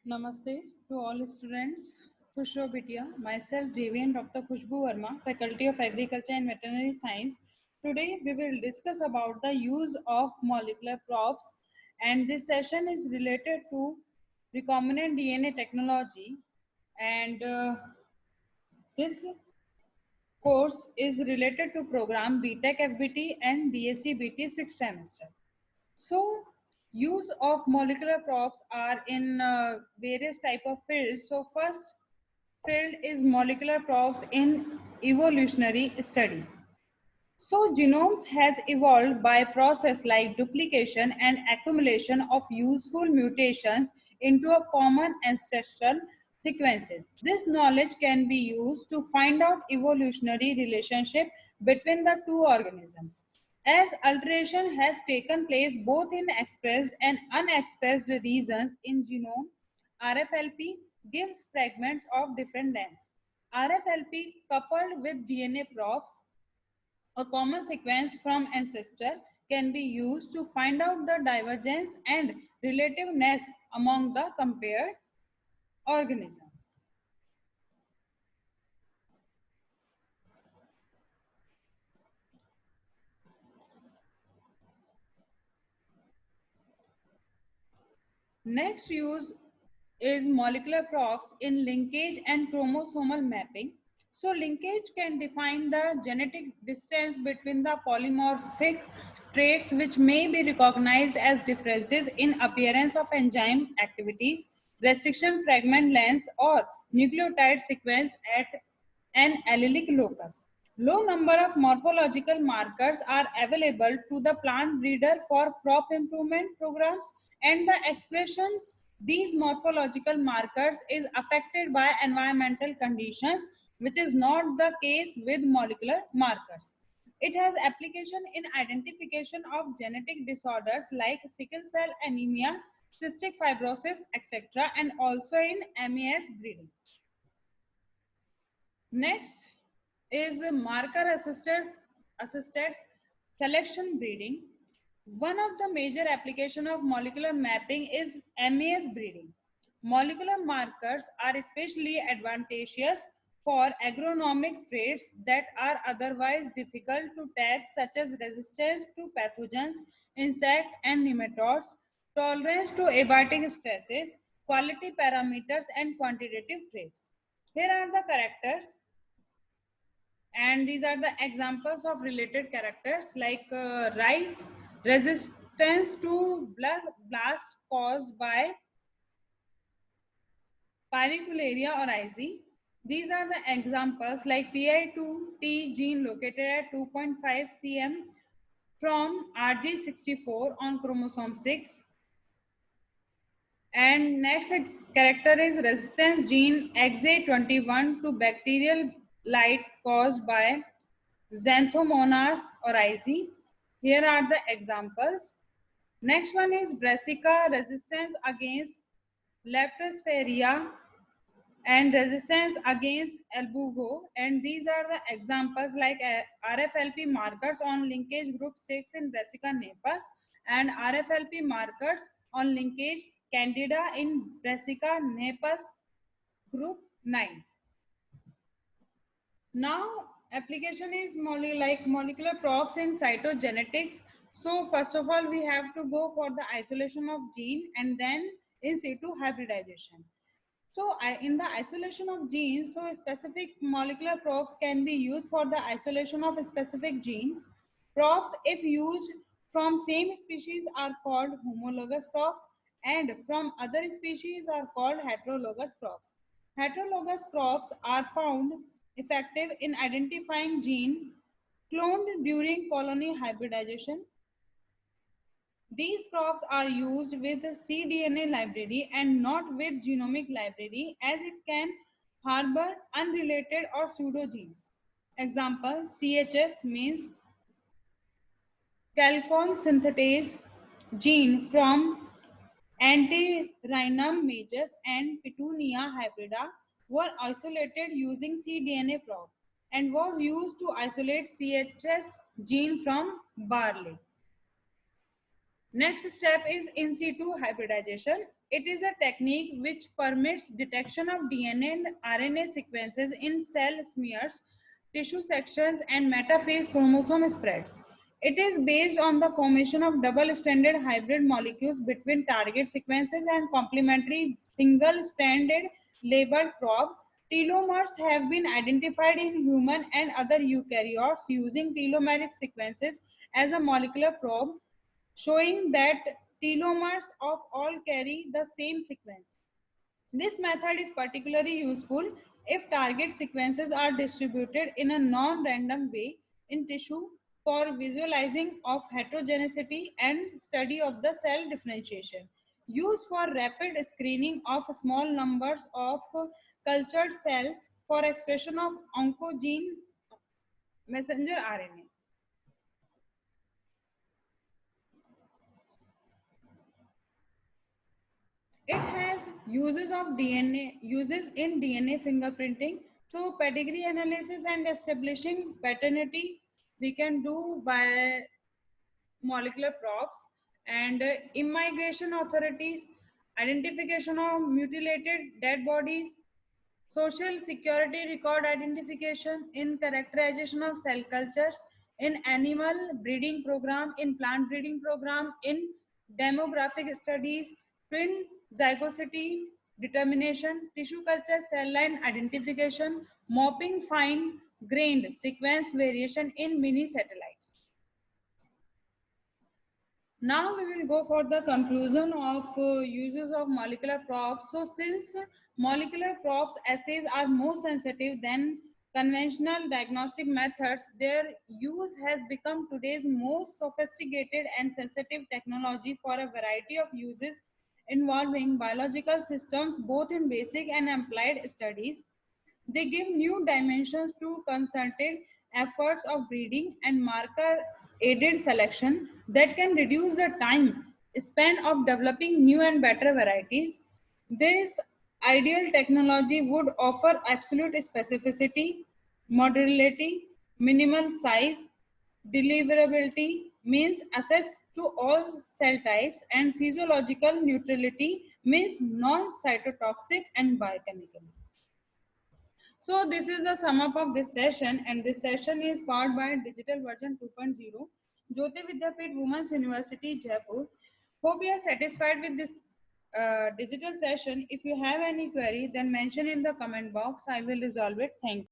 Namaste to all students. Khushro Bitia, myself JVN Dr. Khushbu Verma, Faculty of Agriculture and Veterinary Science. Today we will discuss about the use of molecular probes, and this session is related to recombinant DNA technology, and this course is related to program BTech FBT and BSc BT 6th trimester. So use of molecular probes are in various type of fields. So first field is molecular probes in evolutionary study. So genomes has evolved by process like duplication and accumulation of useful mutations into a common ancestral sequences. This knowledge can be used to find out evolutionary relationship between the two organisms. As alteration has taken place both in expressed and unexpressed regions in genome, RFLP gives fragments of different lengths. RFLP coupled with DNA probes, a common sequence from ancestor, can be used to find out the divergence and relativeness among the compared organisms. Next use is molecular probes in linkage and chromosomal mapping. So linkage can define the genetic distance between the polymorphic traits which may be recognized as differences in appearance of enzyme activities, restriction fragment lengths, or nucleotide sequence at an allelic locus. Low number of morphological markers are available to the plant breeder for crop improvement programs, and the expressions these morphological markers is affected by environmental conditions, which is not the case with molecular markers. It has application in identification of genetic disorders like sickle cell anemia, cystic fibrosis, etc., and also in MAS breeding. Next is marker assisted selection breeding. One of the major application of molecular mapping is MAS breeding. Molecular markers are especially advantageous for agronomic traits that are otherwise difficult to tag, such as resistance to pathogens, insect and nematodes, tolerance to abiotic stresses, quality parameters, and quantitative traits. Here are the characters, and these are the examples of related characters like rice, resistance to blast caused by pyricularia or IZ. These are the examples like PI2T gene located at 2.5 cm from RG64 on chromosome 6. And next character is resistance gene XA21 to bacterial light caused by Xanthomonas oryzae. Here are the examples. Next one is Brassica resistance against Leptosphaeria and resistance against albugo, and these are the examples like RFLP markers on linkage group 6 in Brassica napus and RFLP markers on linkage Candida in Brassica napus group 9. Now application is molecular probes in cytogenetics. So first of all we have to go for the isolation of gene and then in situ hybridization. So in the isolation of genes, so specific molecular probes can be used for the isolation of specific genes. Probes, if used from same species, are called homologous probes, and from other species are called heterologous probes. Heterologous probes are found effective in identifying gene cloned during colony hybridization. These probes are used with cDNA library and not with genomic library, as it can harbor unrelated or pseudogenes. Example, CHS means chalcone synthetase gene from Antirrhinum majus and Petunia hybrida were isolated using cDNA probe and was used to isolate CHS gene from barley. Next step is in situ hybridization. It is a technique which permits detection of DNA and RNA sequences in cell smears, tissue sections, and metaphase chromosome spreads. It is based on the formation of double-stranded hybrid molecules between target sequences and complementary single-stranded labeled probe. Telomeres have been identified in human and other eukaryotes using telomeric sequences as a molecular probe, showing that telomeres of all carry the same sequence. This method is particularly useful if target sequences are distributed in a non-random way in tissue for visualizing of heterogeneity and study of the cell differentiation. Used for rapid screening of small numbers of cultured cells for expression of oncogene messenger RNA. It has uses in DNA fingerprinting. So pedigree analysis and establishing paternity we can do by molecular probes, and immigration authorities, identification of mutilated dead bodies, social security record identification, in characterization of cell cultures, in animal breeding program, in plant breeding program, in demographic studies, twin zygosity determination, tissue culture cell line identification, mapping fine grained sequence variation in mini satellites. Now we will go for the conclusion of uses of molecular probes. So since molecular probes assays are more sensitive than conventional diagnostic methods, their use has become today's most sophisticated and sensitive technology for a variety of uses involving biological systems both in basic and applied studies. They give new dimensions to concerted efforts of breeding and marker aided selection that can reduce the time span of developing new and better varieties. This ideal technology would offer absolute specificity, modularity, minimal size, deliverability, means access to all cell types, and physiological neutrality, means non-cytotoxic and biochemical. So this is the sum up of this session, and this session is powered by Digital Version 2.0, Jyoti Vidyapeeth Women's University, Jaipur. Hope you are satisfied with this digital session. If you have any query, then mention in the comment box. I will resolve it. Thank you.